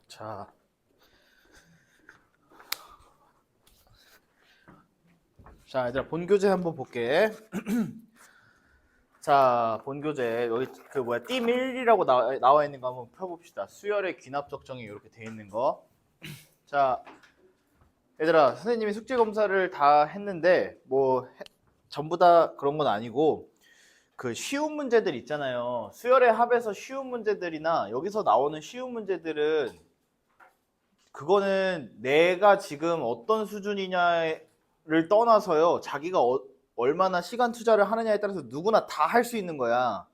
자, 얘들아 본교재 한번 볼게. 자, 본교재 여기 띠 1이라고 나와 있는 거 한번 펴봅시다. 수열의 귀납적 정의 이렇게 돼 있는 거. 자, 얘들아 선생님이 숙제 검사를 다 했는데 전부 다 그런 건 아니고 그 쉬운 문제들 있잖아요. 수열의 합에서 쉬운 문제들이나 여기서 나오는 쉬운 문제들은 그거는 내가 지금 어떤 수준이냐를 떠나서요. 자기가 얼마나 시간 투자를 하느냐에 따라서 누구나 다 할 수 있는 거야.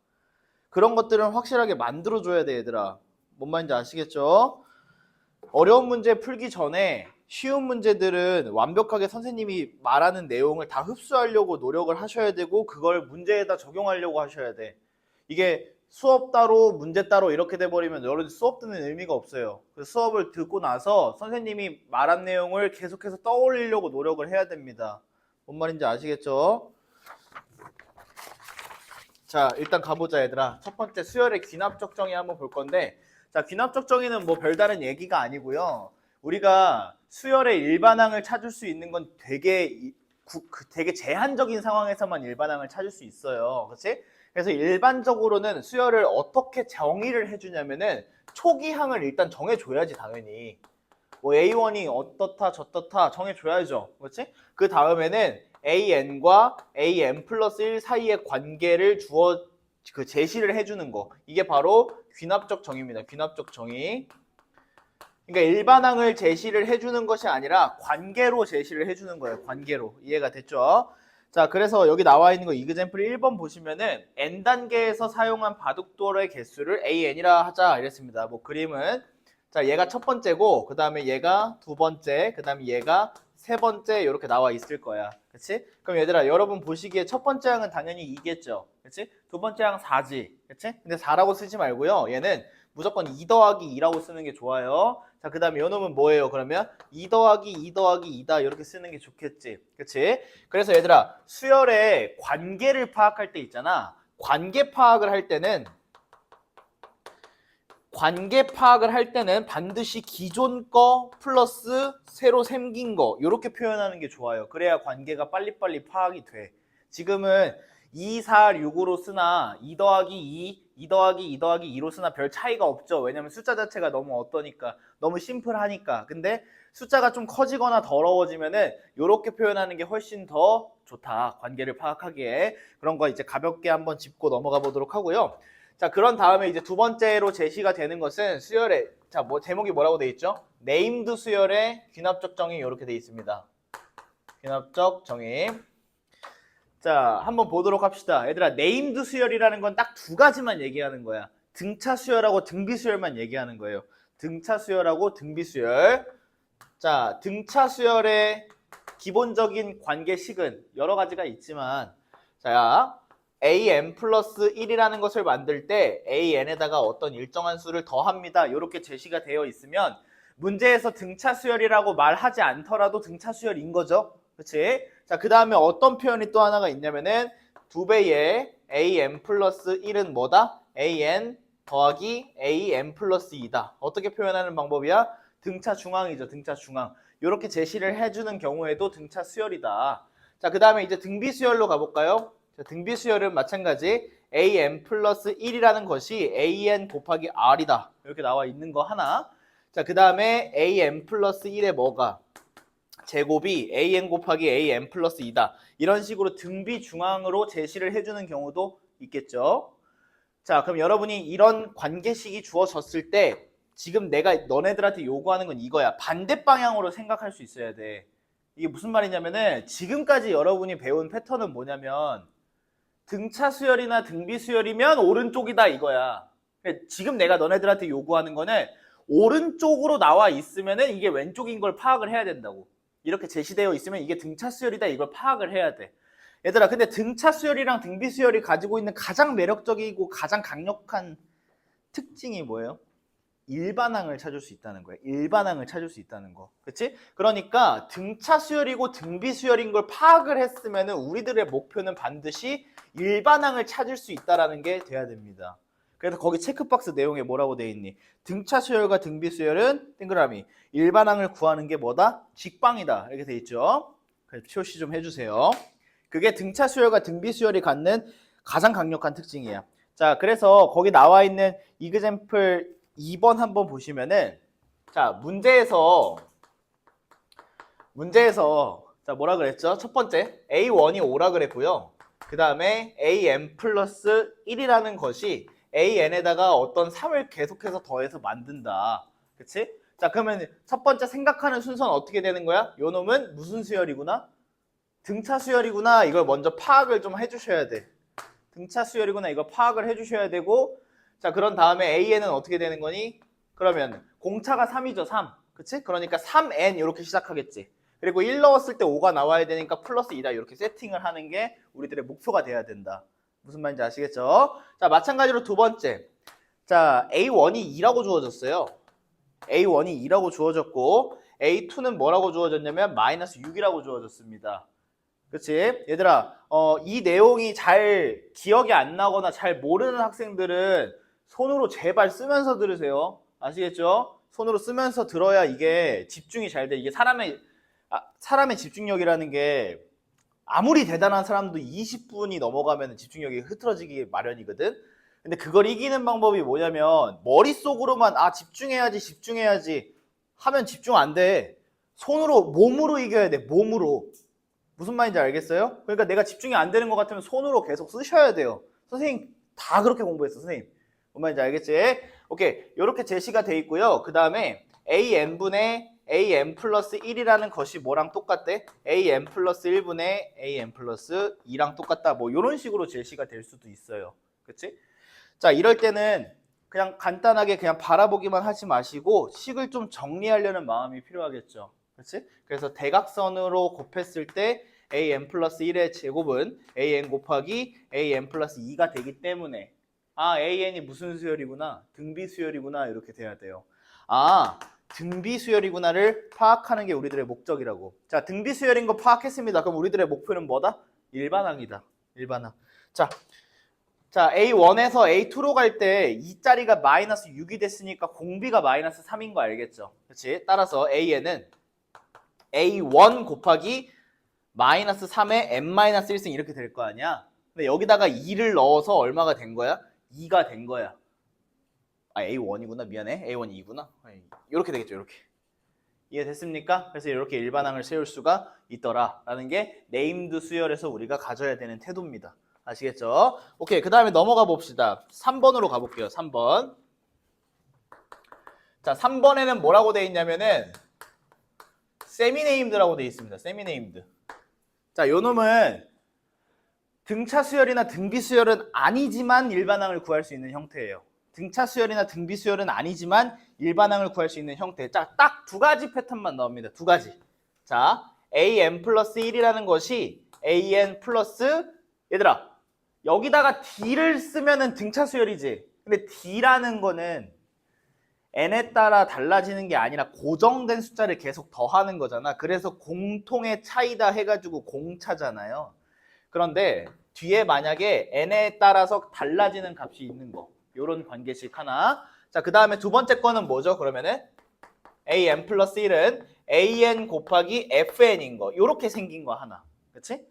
그런 것들은 확실하게 만들어줘야 돼, 얘들아. 뭔 말인지 아시겠죠? 어려운 문제 풀기 전에 쉬운 문제들은 완벽하게 선생님이 말하는 내용을 다 흡수하려고 노력을 하셔야 되고 그걸 문제에다 적용하려고 하셔야 돼. 이게 수업 따로 문제 따로 이렇게 돼버리면 여러분 수업 듣는 의미가 없어요. 그 수업을 듣고 나서 선생님이 말한 내용을 계속해서 떠올리려고 노력을 해야 됩니다. 뭔 말인지 아시겠죠? 자, 일단 가보자, 얘들아. 첫 번째 수열의 귀납적 정의 한번 볼 건데, 자, 귀납적 정의는 뭐 별다른 얘기가 아니고요. 우리가 수열의 일반항을 찾을 수 있는 건 되게 제한적인 상황에서만 일반항을 찾을 수 있어요. 그렇지? 그래서 일반적으로는 수열을 어떻게 정의를 해주냐면은 초기항을 일단 정해줘야지, 당연히. 뭐 A1이 어떻다 저떻다 정해줘야죠. 그렇지? 그 다음에는 AN과 AN 플러스 1 사이의 관계를 제시를 해주는 거. 이게 바로 귀납적 정의입니다. 귀납적 정의. 그러니까 일반항을 제시를 해주는 것이 아니라 관계로 제시를 해주는 거예요. 관계로. 이해가 됐죠? 자, 그래서 여기 나와 있는 거 이그젬플 1번 보시면은 N단계에서 사용한 바둑돌의 개수를 AN이라 하자 이랬습니다. 뭐 그림은 자, 얘가 첫 번째고 그 다음에 얘가 두 번째, 그 다음에 얘가 세 번째 이렇게 나와 있을 거야. 그치? 그럼 얘들아 여러분 보시기에 첫 번째 항은 당연히 2겠죠. 그치? 두 번째 항 4지. 그치? 근데 4라고 쓰지 말고요. 얘는 무조건 2 더하기 2라고 쓰는 게 좋아요. 자, 그 다음에 요 놈은 뭐예요? 그러면 2 더하기 2 더하기 2다 이렇게 쓰는 게 좋겠지. 그치? 그래서 얘들아 수열의 관계를 파악할 때 있잖아. 관계 파악을 할 때는 반드시 기존 거 플러스 새로 생긴 거 이렇게 표현하는 게 좋아요. 그래야 관계가 빨리빨리 파악이 돼. 지금은 2, 4, 6으로 쓰나 2 더하기 2, 2 더하기 2 더하기 2로 쓰나 별 차이가 없죠. 왜냐면 숫자 자체가 너무 어떠니까 너무 심플하니까. 근데 숫자가 좀 커지거나 더러워지면은 이렇게 표현하는 게 훨씬 더 좋다. 관계를 파악하기에. 그런 거 이제 가볍게 한번 짚고 넘어가 보도록 하고요. 자, 그런 다음에 이제 두 번째로 제시가 되는 것은 수열의, 자, 제목이 뭐라고 돼 있죠? 네임드 수열의 귀납적 정의 이렇게 돼 있습니다. 귀납적 정의. 자, 한번 보도록 합시다. 얘들아, 네임드 수열이라는 건 딱 두 가지만 얘기하는 거야. 등차 수열하고 등비 수열만 얘기하는 거예요. 등차 수열하고 등비 수열. 자, 등차 수열의 기본적인 관계식은 여러 가지가 있지만, 자, AN 플러스 1이라는 것을 만들 때 AN에다가 어떤 일정한 수를 더합니다. 이렇게 제시가 되어 있으면 문제에서 등차 수열이라고 말하지 않더라도 등차 수열인 거죠. 그치? 자, 그 다음에 어떤 표현이 또 하나가 있냐면은 2배의 AN 플러스 1은 뭐다? AN 더하기 AN 플러스 2다. 어떻게 표현하는 방법이야? 등차 중앙이죠. 등차 중앙. 이렇게 제시를 해주는 경우에도 등차 수열이다. 자, 그 다음에 이제 등비 수열로 가볼까요? 자, 등비 수열은 마찬가지 AN 플러스 1이라는 것이 AN 곱하기 R이다. 이렇게 나와 있는 거 하나. 자, 그 다음에 AN 플러스 1의 뭐가? 제곱이 AN 곱하기 AN 플러스 2다. 이런 식으로 등비 중앙으로 제시를 해주는 경우도 있겠죠. 자, 그럼 여러분이 이런 관계식이 주어졌을 때 지금 내가 너네들한테 요구하는 건 이거야. 반대 방향으로 생각할 수 있어야 돼. 이게 무슨 말이냐면은 지금까지 여러분이 배운 패턴은 뭐냐면 등차 수열이나 등비 수열이면 오른쪽이다 이거야. 지금 내가 너네들한테 요구하는 거는 오른쪽으로 나와 있으면은 이게 왼쪽인 걸 파악을 해야 된다고. 이렇게 제시되어 있으면 이게 등차 수열이다 이걸 파악을 해야 돼. 얘들아, 근데 등차 수열이랑 등비 수열이 가지고 있는 가장 매력적이고 가장 강력한 특징이 뭐예요? 일반항을 찾을 수 있다는 거예요. 일반항을 찾을 수 있다는 거. 그치? 그러니까 등차 수열이고 등비 수열인 걸 파악을 했으면 우리들의 목표는 반드시 일반항을 찾을 수 있다는 게 돼야 됩니다. 그래서 거기 체크박스 내용에 뭐라고 돼 있니? 등차 수열과 등비 수열은 동그라미. 일반항을 구하는 게 뭐다? 직방이다. 이렇게 돼 있죠. 그래서 표시 좀 해주세요. 그게 등차 수열과 등비 수열이 갖는 가장 강력한 특징이야. 자, 그래서 거기 나와 있는 이그젬플 2번 한번 보시면은 자, 문제에서 자, 뭐라 그랬죠? 첫 번째 A1이 5라 그랬고요. 그 다음에 AN 플러스 1이라는 것이 AN에다가 어떤 3을 계속해서 더해서 만든다. 그치? 자, 그러면 첫 번째 생각하는 순서는 어떻게 되는 거야? 요 놈은 무슨 수열이구나? 등차 수열이구나. 이걸 먼저 파악을 좀 해주셔야 돼. 등차 수열이구나. 이거 파악을 해주셔야 되고, 자, 그런 다음에 AN은 어떻게 되는 거니? 그러면 공차가 3이죠, 3. 그치? 그러니까 3N 이렇게 시작하겠지. 그리고 1 넣었을 때 5가 나와야 되니까 플러스 2다. 이렇게 세팅을 하는 게 우리들의 목표가 돼야 된다. 무슨 말인지 아시겠죠? 자, 마찬가지로 두 번째. 자, A1이 2라고 주어졌어요. A1이 2라고 주어졌고, A2는 뭐라고 주어졌냐면 마이너스 6이라고 주어졌습니다. 그치? 얘들아, 이 내용이 잘 기억이 안 나거나 잘 모르는 학생들은 손으로 제발 쓰면서 들으세요. 아시겠죠? 손으로 쓰면서 들어야 이게 집중이 잘 돼. 이게 사람의 집중력이라는 게 아무리 대단한 사람도 20분이 넘어가면 집중력이 흐트러지기 마련이거든. 근데 그걸 이기는 방법이 뭐냐면 머릿속으로만 집중해야지 하면 집중 안 돼. 손으로 몸으로 이겨야 돼. 몸으로. 무슨 말인지 알겠어요? 그러니까 내가 집중이 안 되는 것 같으면 손으로 계속 쓰셔야 돼요. 선생님 다 그렇게 공부했어. 선생님. 무슨 말인지 알겠지? 오케이. 이렇게 제시가 돼 있고요. 그 다음에 AN분의 AN 플러스 1이라는 것이 뭐랑 똑같대? AN 플러스 1분의 AN 플러스 2랑 똑같다. 뭐 이런 식으로 제시가 될 수도 있어요. 그치? 자, 이럴 때는 그냥 간단하게 그냥 바라보기만 하지 마시고 식을 좀 정리하려는 마음이 필요하겠죠. 그치? 그래서 대각선으로 곱했을 때 AN 플러스 1의 제곱은 AN 곱하기 AN 플러스 2가 되기 때문에 AN이 무슨 수열이구나? 등비 수열이구나. 이렇게 돼야 돼요. 등비 수열이구나를 파악하는 게 우리들의 목적이라고. 자, 등비 수열인 거 파악했습니다. 그럼 우리들의 목표는 뭐다? 일반항이다. 일반항. 자, A1에서 A2로 갈 때 2짜리가 마이너스 6이 됐으니까 공비가 마이너스 3인 거 알겠죠? 그렇지? 따라서 AN은 A1 곱하기 마이너스 3의 n-1승 이렇게 될 거 아니야? 근데 여기다가 2를 넣어서 얼마가 된 거야? 2가 된 거야. A1이구나. 미안해. A1이 2구나. 이렇게 되겠죠. 이렇게. 이해됐습니까? 그래서 이렇게 일반항을 세울 수가 있더라라는 게 네임드 수열에서 우리가 가져야 되는 태도입니다. 아시겠죠? 오케이. 그 다음에 넘어가 봅시다. 3번으로 가볼게요. 3번. 자, 3번에는 뭐라고 돼 있냐면은 세미네임드라고 돼 있습니다. 세미네임드. 자, 요 놈은 등차 수열이나 등비 수열은 아니지만 일반항을 구할 수 있는 형태예요. 등차 수열이나 등비 수열은 아니지만 일반항을 구할 수 있는 형태. 자, 딱 두 가지 패턴만 나옵니다. 두 가지. 자, AN 플러스 1이라는 것이 AN 플러스 얘들아, 여기다가 D를 쓰면은 등차 수열이지. 근데 D라는 거는 n에 따라 달라지는 게 아니라 고정된 숫자를 계속 더하는 거잖아. 그래서 공통의 차이다 해가지고 공차잖아요. 그런데 뒤에 만약에 n에 따라서 달라지는 값이 있는 거. 요런 관계식 하나. 자, 그 다음에 두 번째 거는 뭐죠? 그러면은 an 플러스 1은 an 곱하기 fn인 거. 요렇게 생긴 거 하나. 그치?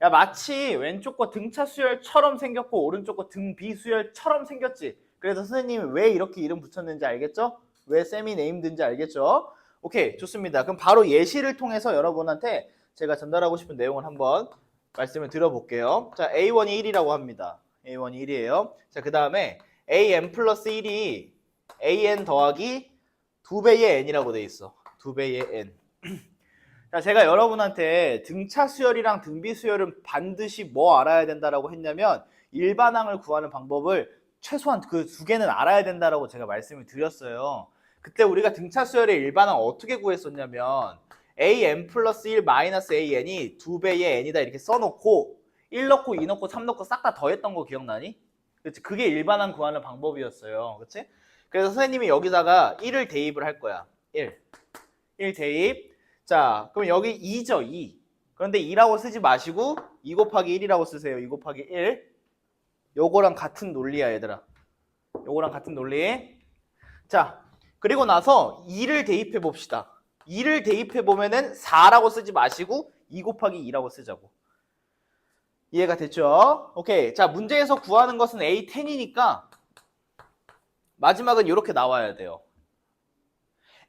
야, 마치 왼쪽 거 등차 수열처럼 생겼고 오른쪽 거 등비 수열처럼 생겼지. 그래서 선생님이 왜 이렇게 이름 붙였는지 알겠죠? 왜 세미 네임드인지 알겠죠? 오케이, 좋습니다. 그럼 바로 예시를 통해서 여러분한테 제가 전달하고 싶은 내용을 한번 말씀을 드려볼게요. 자, A1이 1이라고 합니다. A1이 1이에요. 자, 그 다음에 AN 플러스 1이 AN 더하기 2배의 N이라고 돼 있어. 2배의 N. 자, 제가 여러분한테 등차 수열이랑 등비 수열은 반드시 뭐 알아야 된다라고 했냐면 일반항을 구하는 방법을 최소한 그 두 개는 알아야 된다라고 제가 말씀을 드렸어요. 그때 우리가 등차 수열의 일반항 어떻게 구했었냐면 AN 플러스 1 마이너스 AN이 2배의 N이다 이렇게 써놓고 1 넣고 2 넣고 3 넣고 싹 다 더했던 거 기억나니? 그치? 그게 일반항 구하는 방법이었어요. 그치? 그래서 선생님이 여기다가 1을 대입을 할 거야. 1 대입. 자, 그럼 여기 2죠, 2. 그런데 2라고 쓰지 마시고 2 곱하기 1이라고 쓰세요. 2 곱하기 1. 요거랑 같은 논리야, 얘들아. 요거랑 같은 논리. 자, 그리고 나서 2를 대입해 봅시다. 2를 대입해 보면은 4라고 쓰지 마시고 2 곱하기 2라고 쓰자고. 이해가 됐죠? 오케이. 자, 문제에서 구하는 것은 A10이니까 마지막은 이렇게 나와야 돼요.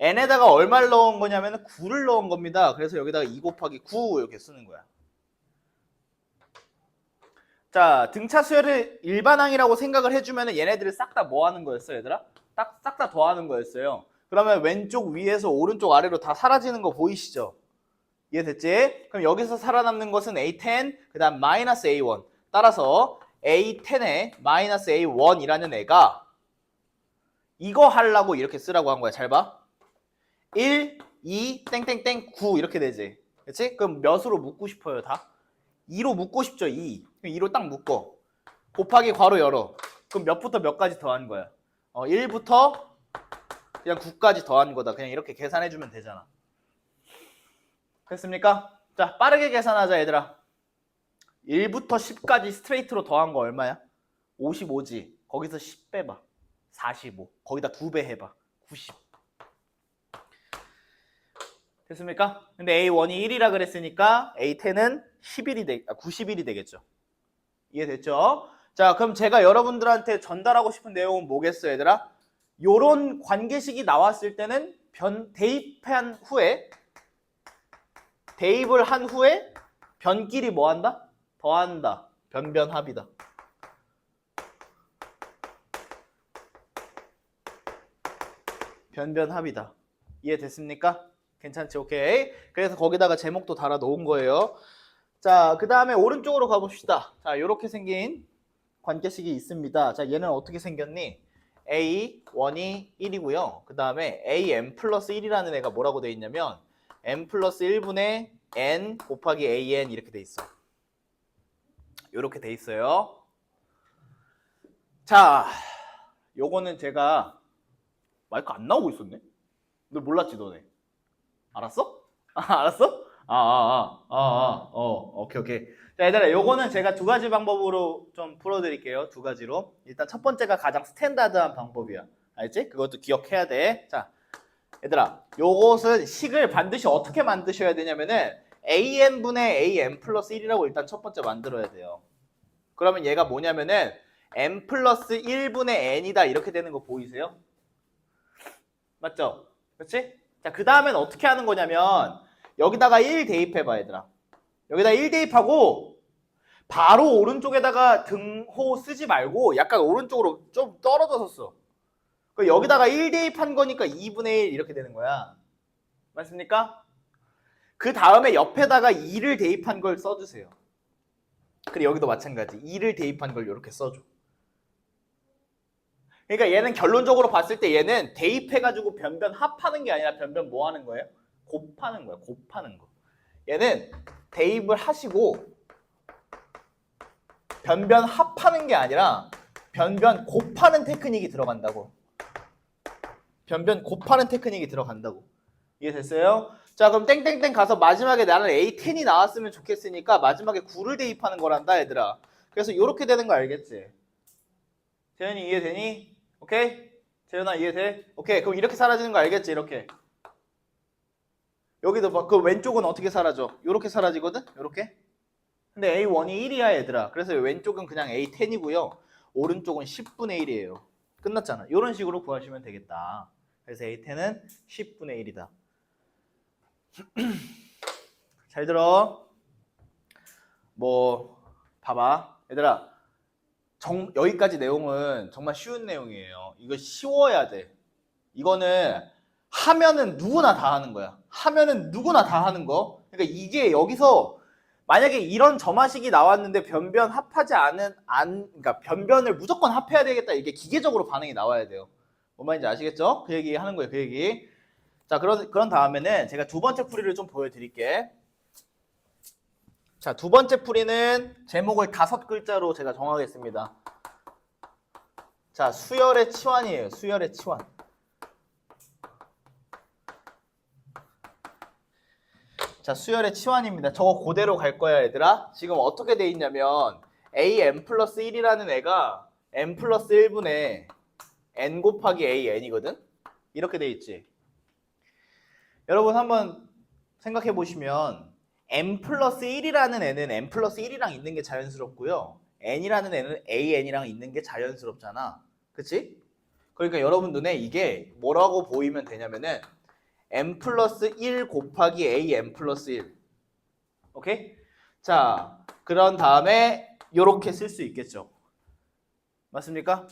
n에다가 얼마를 넣은 거냐면 9를 넣은 겁니다. 그래서 여기다가 2 곱하기 9 이렇게 쓰는 거야. 자, 등차 수열을 일반항이라고 생각을 해주면 얘네들을 싹 다 뭐 하는 거였어, 얘들아? 싹 다 더하는 거였어요. 그러면 왼쪽 위에서 오른쪽 아래로 다 사라지는 거 보이시죠? 이해됐지? 그럼 여기서 살아남는 것은 A10, 그 다음 마이너스 A1. 따라서 A10에 마이너스 A1이라는 애가 이거 하려고 이렇게 쓰라고 한 거야. 잘 봐. 1, 2, 땡땡땡, 9 이렇게 되지. 그치? 그럼 몇으로 묶고 싶어요, 다? 2로 묶고 싶죠, 2. 2로 딱 묶어. 곱하기 괄호 열어. 그럼 몇부터 몇까지 더한 거야? 1부터 그냥 9까지 더한 거다. 그냥 이렇게 계산해주면 되잖아. 됐습니까? 자, 빠르게 계산하자, 얘들아. 1부터 10까지 스트레이트로 더한 거 얼마야? 55지. 거기서 10 빼봐. 45. 거기다 2배 해봐. 90. 됐습니까? 근데 A1이 1이라 그랬으니까 A10은 90일이 되겠죠. 이해됐죠? 자, 그럼 제가 여러분들한테 전달하고 싶은 내용은 뭐겠어, 얘들아? 요런 관계식이 나왔을 때는 대입을 한 후에 변끼리 뭐 한다? 더한다. 변변합이다. 변변합이다. 이해됐습니까? 괜찮지? 오케이. 그래서 거기다가 제목도 달아 놓은 거예요. 자, 그 다음에 오른쪽으로 가봅시다. 자, 이렇게 생긴 관계식이 있습니다. 자, 얘는 어떻게 생겼니? A1이 1이고요. 그 다음에 AN 플러스 1이라는 애가 뭐라고 돼 있냐면 N 플러스 1분의 N 곱하기 AN 이렇게 돼 있어. 이렇게 돼 있어요. 자, 요거는 제가 마이크 안 나오고 있었네? 너 몰랐지, 너네? 알았어? 알았어? 오케이. 자, 얘들아, 요거는 제가 두 가지 방법으로 좀 풀어드릴게요. 두 가지로. 일단 첫 번째가 가장 스탠다드한 방법이야. 알지? 그것도 기억해야 돼. 자, 얘들아, 요것은 식을 반드시 어떻게 만드셔야 되냐면은 AN분의 AN 플러스 1이라고 일단 첫 번째 만들어야 돼요. 그러면 얘가 뭐냐면은 N 플러스 1분의 N이다 이렇게 되는 거 보이세요? 맞죠? 그렇지? 자, 그 다음엔 어떻게 하는 거냐면 여기다가 1 대입해봐, 얘들아. 여기다 1 대입하고 바로 오른쪽에다가 등호 쓰지 말고 약간 오른쪽으로 좀 떨어져서 써. 여기다가 1 대입한 거니까 2분의 1 이렇게 되는 거야. 맞습니까? 그 다음에 옆에다가 2를 대입한 걸 써주세요. 그리고 여기도 마찬가지. 2를 대입한 걸 이렇게 써줘. 그러니까 얘는 결론적으로 봤을 때 얘는 대입해가지고 변변 합하는 게 아니라 변변 뭐 하는 거예요? 곱하는 거야. 곱하는 거. 얘는 대입을 하시고 변변 합하는 게 아니라 변변 곱하는 테크닉이 들어간다고. 변변 곱하는 테크닉이 들어간다고. 이해됐어요? 자, 그럼 땡땡땡 가서 마지막에 나는 A10이 나왔으면 좋겠으니까 마지막에 9를 대입하는 거란다, 얘들아. 그래서 이렇게 되는 거 알겠지? 재현이 이해되니? 오케이? 재현아 이해돼? 오케이. 그럼 이렇게 사라지는 거 알겠지? 이렇게. 여기도 봐. 그 왼쪽은 어떻게 사라져? 이렇게 사라지거든? 이렇게. 근데 A1이 1이야, 얘들아. 그래서 왼쪽은 그냥 A10이고요. 오른쪽은 10분의 1이에요. 끝났잖아. 이런 식으로 구하시면 되겠다. 그래서 A10은 10분의 1이다. 잘 들어. 뭐 봐봐. 얘들아. 여기까지 내용은 정말 쉬운 내용이에요. 이거 쉬워야 돼. 이거는 하면은 누구나 다 하는 거야. 하면은 누구나 다 하는 거. 그러니까 이게 여기서 만약에 이런 점화식이 나왔는데 변변 합하지 그러니까 변변을 무조건 합해야 되겠다. 이게 기계적으로 반응이 나와야 돼요. 뭔 말인지 아시겠죠? 그 얘기 하는 거예요. 그 얘기. 자, 그런 다음에는 제가 두 번째 풀이를 좀 보여드릴게. 자, 두 번째 풀이는 제목을 5글자로 제가 정하겠습니다. 자, 수열의 치환이에요. 수열의 치환. 자, 수열의 치환입니다. 저거 그대로 갈 거야, 얘들아. 지금 어떻게 돼 있냐면 AN 플러스 1이라는 애가 N 플러스 1분의 n 곱하기 a n이거든. 이렇게 돼 있지. 여러분 한번 생각해 보시면 n 플러스 1이라는 n은 n 플러스 1이랑 있는 게 자연스럽고요. n이라는 n은 an이랑 있는 게 자연스럽잖아. 그치? 그러니까 여러분 눈에 이게 뭐라고 보이면 되냐면은 n 플러스 1 곱하기 a n 플러스 1. 오케이? 자, 그런 다음에 이렇게 쓸 수 있겠죠. 맞습니까?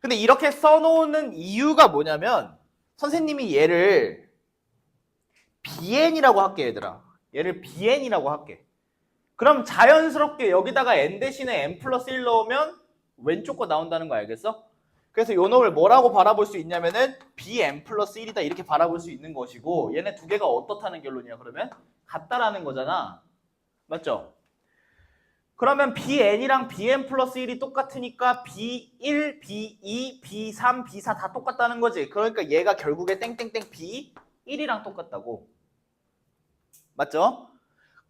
근데 이렇게 써놓는 이유가 뭐냐면 선생님이 얘를 bn이라고 할게 얘들아. 얘를 bn이라고 할게. 그럼 자연스럽게 여기다가 n 대신에 n 플러스 1 넣으면 왼쪽 거 나온다는 거 알겠어? 그래서 요 놈을 뭐라고 바라볼 수 있냐면은 bn 플러스 1이다 이렇게 바라볼 수 있는 것이고 얘네 두 개가 어떻다는 결론이야 그러면? 같다라는 거잖아. 맞죠? 그러면 bn이랑 bn 플러스 1이 똑같으니까 b1, b2, b3, b4 다 똑같다는 거지. 그러니까 얘가 결국에 땡땡땡 b1이랑 똑같다고. 맞죠?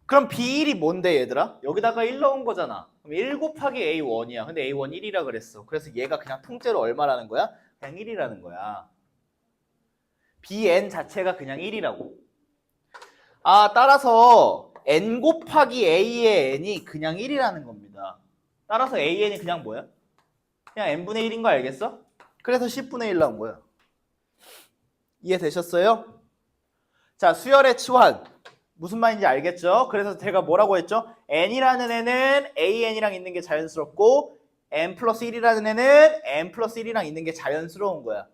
그럼 b1이 뭔데 얘들아? 여기다가 1 넣은 거잖아. 그럼 1 곱하기 a1이야. 근데 a1 1이라 그랬어. 그래서 얘가 그냥 통째로 얼마라는 거야? 그냥 1이라는 거야. bn 자체가 그냥 1이라고. 아, 따라서 n 곱하기 a의 n이 그냥 1이라는 겁니다. 따라서 an이 그냥 뭐야? 그냥 n분의 1인 거 알겠어? 그래서 10분의 1 나온 거야. 이해되셨어요? 자, 수열의 치환. 무슨 말인지 알겠죠? 그래서 제가 뭐라고 했죠? n이라는 애는 an이랑 있는 게 자연스럽고 n 플러스 1이라는 애는 n 플러스 1이랑 있는 게 자연스러운 거야.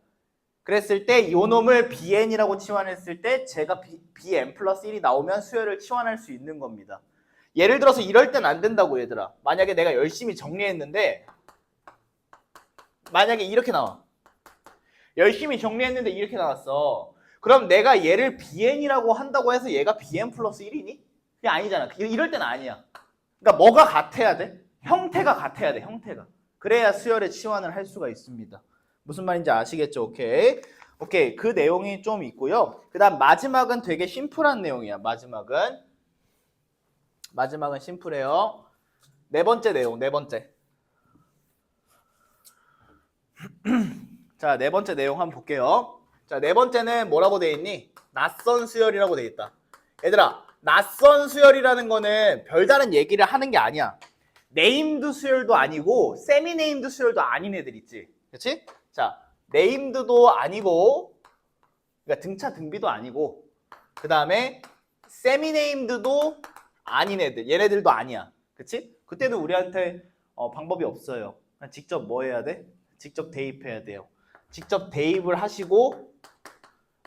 그랬을 때 이 놈을 bn이라고 치환했을 때 제가 bn 플러스 1이 나오면 수열을 치환할 수 있는 겁니다. 예를 들어서 이럴 땐 안 된다고 얘들아. 만약에 내가 열심히 정리했는데 만약에 이렇게 나와. 열심히 정리했는데 이렇게 나왔어. 그럼 내가 얘를 bn이라고 한다고 해서 얘가 bn 플러스 1이니? 그게 아니잖아. 이럴 때는 아니야. 그러니까 뭐가 같아야 돼? 형태가 같아야 돼. 형태가. 그래야 수열의 치환을 할 수가 있습니다. 무슨 말인지 아시겠죠? 오케이. 오케이. 그 내용이 좀 있고요. 그 다음 마지막은 되게 심플한 내용이야. 마지막은 심플해요. 네 번째 내용. 네 번째. 자, 네 번째 내용 한번 볼게요. 자, 네 번째는 뭐라고 돼 있니? 낯선 수열이라고 돼 있다. 얘들아, 낯선 수열이라는 거는 별다른 얘기를 하는 게 아니야. 네임드 수열도 아니고 세미 네임드 수열도 아닌 애들 있지. 그렇지? 자, 네임드도 아니고 그러니까 등차 등비도 아니고 그 다음에 세미 네임드도 아닌 애들. 얘네들도 아니야. 그렇지? 그때는 우리한테 방법이 없어요. 그냥 직접 뭐 해야 돼? 직접 대입해야 돼요. 직접 대입을 하시고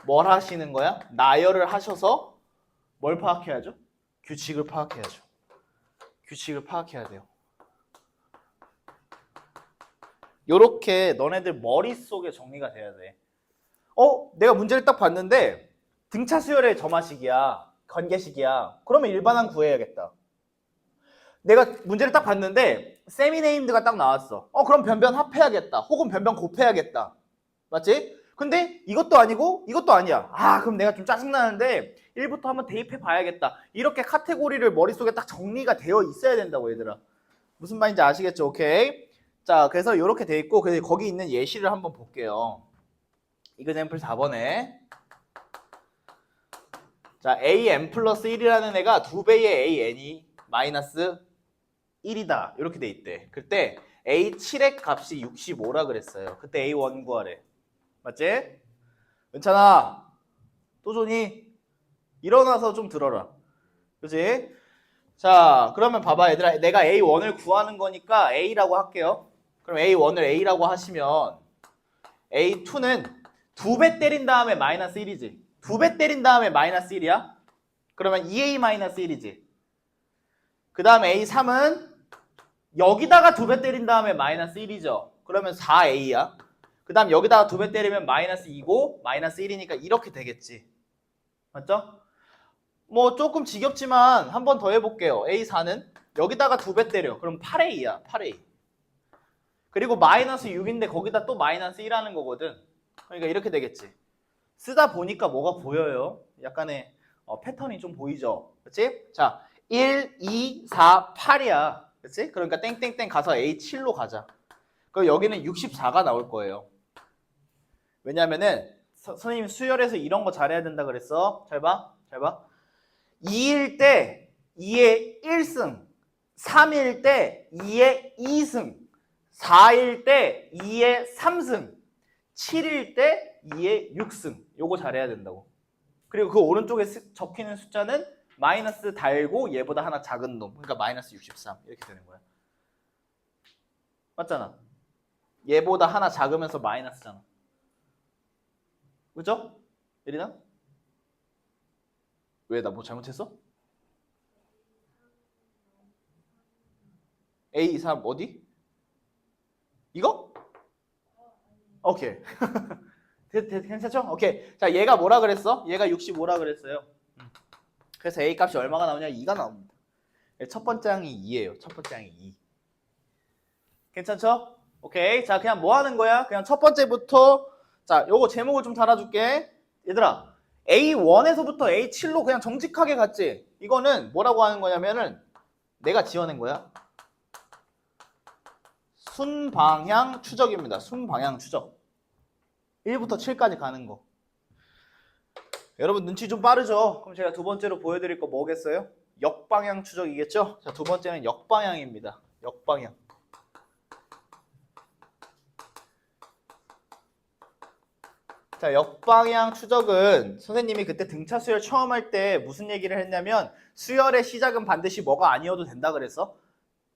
뭘 하시는 거야? 나열을 하셔서 뭘 파악해야죠? 규칙을 파악해야죠. 규칙을 파악해야 돼요. 요렇게 너네들 머릿속에 정리가 돼야 돼. 내가 문제를 딱 봤는데 등차 수열의 점화식이야. 관계식이야. 그러면 일반항 구해야겠다. 내가 문제를 딱 봤는데 세미 네임드가 딱 나왔어. 그럼 변변 합해야겠다. 혹은 변변 곱해야겠다. 맞지? 근데 이것도 아니고 이것도 아니야. 그럼 내가 좀 짜증나는데 1부터 한번 대입해 봐야겠다. 이렇게 카테고리를 머릿속에 딱 정리가 되어 있어야 된다고 얘들아. 무슨 말인지 아시겠죠? 오케이. 자, 그래서 이렇게 돼 있고 그래서 거기 있는 예시를 한번 볼게요. 이그젬플 4번에 자, an 플러스 1이라는 애가 2배의 an이 마이너스 1이다. 이렇게 돼 있대. 그때 a7의 값이 65라 그랬어요. 그때 a1 구하래. 맞지? 괜찮아. 또 좋니? 일어나서 좀 들어라. 그치? 자, 그러면 봐봐 얘들아. 내가 A1을 구하는 거니까 A라고 할게요. 그럼 A1을 A라고 하시면 A2는 2배 때린 다음에 마이너스 1이지. 2배 때린 다음에 마이너스 1이야. 그러면 2A 마이너스 1이지. 그 다음에 A3은 여기다가 2배 때린 다음에 마이너스 1이죠. 그러면 4A야. 그 다음 여기다가 2배 때리면 마이너스 2고 마이너스 1이니까 이렇게 되겠지. 맞죠? 뭐 조금 지겹지만 한 번 더 해볼게요. A4는 여기다가 2배 때려. 그럼 8A야. 8A. 그리고 마이너스 6인데 거기다 또 마이너스 1하는 거거든. 그러니까 이렇게 되겠지. 쓰다 보니까 뭐가 보여요? 약간의 패턴이 좀 보이죠? 그렇지? 자, 1, 2, 4, 8이야. 그렇지? 그러니까 땡땡땡 가서 A7로 가자. 그럼 여기는 64가 나올 거예요. 왜냐면은 선생님 수열에서 이런 거 잘해야 된다 그랬어. 잘 봐. 잘 봐. 2일 때 2의 1승, 3일 때 2의 2승, 4일 때 2의 3승, 7일 때 2의 6승. 요거 잘해야 된다고. 그리고 그 오른쪽에 적히는 숫자는 마이너스 달고 얘보다 하나 작은 놈. 그러니까 마이너스 63 이렇게 되는 거야. 맞잖아. 얘보다 하나 작으면서 마이너스잖아. 그죠? 예린아? 왜 나 뭐 잘못했어? A 3 어디? 이거? 오케이. 괜찮죠? 오케이. 자, 얘가 뭐라 그랬어? 얘가 65라 그랬어요. 그래서 A 값이 얼마가 나오냐? 2가 나옵니다. 첫 번째 항이 2예요. 첫 번째 항이 2. 괜찮죠? 오케이. 자, 그냥 뭐 하는 거야? 그냥 첫 번째부터 자, 요거 제목을 좀 달아줄게. 얘들아, A1에서부터 A7로 그냥 정직하게 갔지? 이거는 뭐라고 하는 거냐면은 내가 지어낸 거야. 순방향 추적입니다. 순방향 추적. 1부터 7까지 가는 거. 여러분 눈치 좀 빠르죠? 그럼 제가 두 번째로 보여드릴 거 뭐겠어요? 역방향 추적이겠죠? 자, 두 번째는 역방향입니다. 역방향. 자, 역방향 추적은 선생님이 그때 등차 수열 처음 할 때 무슨 얘기를 했냐면 수열의 시작은 반드시 뭐가 아니어도 된다 그랬어?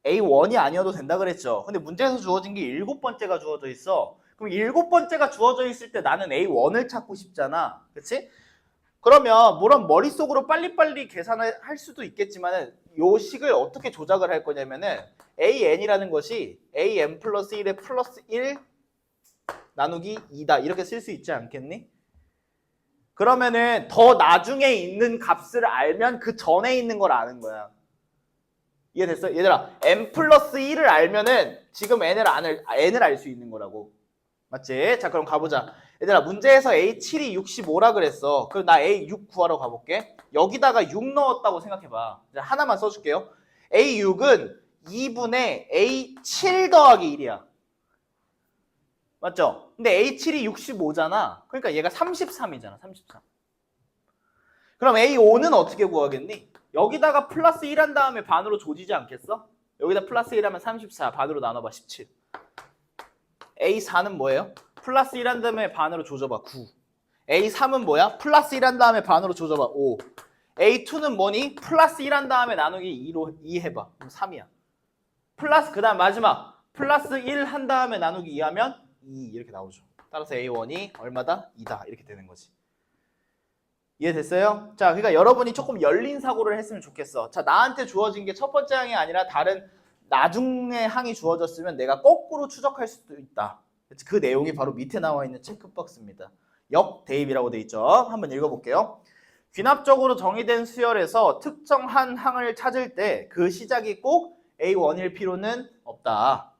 A1이 아니어도 된다 그랬죠. 근데 문제에서 주어진 게 7번째가 주어져 있어. 그럼 7번째가 주어져 있을 때 나는 A1을 찾고 싶잖아. 그치? 그러면 물론 머릿속으로 빨리빨리 계산을 할 수도 있겠지만 요 식을 어떻게 조작을 할 거냐면은 AN이라는 것이 AN 플러스 1에 플러스 1 나누기 2다. 이렇게 쓸 수 있지 않겠니? 그러면은 더 나중에 있는 값을 알면 그 전에 있는 걸 아는 거야. 이해됐어? 얘들아, n 플러스 1을 알면은 지금 n을 알 수 있는 거라고. 맞지? 자, 그럼 가보자. 얘들아, 문제에서 A7이 65라 그랬어. 그럼 나 A6 구하러 가볼게. 여기다가 6 넣었다고 생각해봐. 하나만 써줄게요. A6은 2분의 A7 더하기 1이야. 맞죠? 근데 A7이 65잖아. 그러니까 얘가 33이잖아. 33. 그럼 A5는 어떻게 구하겠니? 여기다가 플러스 1 한 다음에 반으로 조지지 않겠어? 여기다 플러스 1 하면 34. 반으로 나눠봐. 17. A4는 뭐예요? 플러스 1 한 다음에 반으로 조져봐. 9. A3은 뭐야? 플러스 1 한 다음에 반으로 조져봐. 5. A2는 뭐니? 플러스 1 한 다음에 나누기 2로 2 해봐. 그럼 3이야. 플러스 그 다음 마지막. 플러스 1 한 다음에 나누기 2 하면 2 이렇게 나오죠. 따라서 A1이 얼마다? 2다. 이렇게 되는 거지. 이해됐어요? 자, 그러니까 여러분이 조금 열린 사고를 했으면 좋겠어. 자, 나한테 주어진 게 첫 번째 항이 아니라 다른 나중에 항이 주어졌으면 내가 거꾸로 추적할 수도 있다. 그 내용이 바로 밑에 나와 있는 체크박스입니다. 역대입이라고 돼 있죠. 한번 읽어볼게요. 귀납적으로 정의된 수열에서 특정한 항을 찾을 때 그 시작이 꼭 A1일 필요는 없다.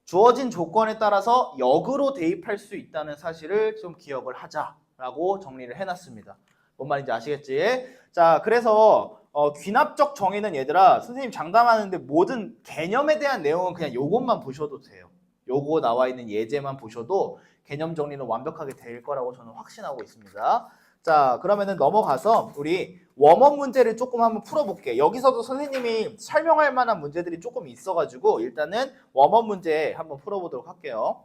주어진 조건에 따라서 역으로 대입할 수 있다는 사실을 좀 기억을 하자라고 정리를 해놨습니다. 뭔 말인지 아시겠지? 자, 그래서 귀납적 정의는 얘들아 선생님 장담하는데 모든 개념에 대한 내용은 그냥 요것만 보셔도 돼요. 요거 나와 있는 예제만 보셔도 개념 정리는 완벽하게 될 거라고 저는 확신하고 있습니다. 자, 그러면은 넘어가서 우리 웜업 문제를 조금 한번 풀어볼게. 여기서도 선생님이 설명할 만한 문제들이 조금 있어가지고 일단은 웜업 문제 한번 풀어보도록 할게요.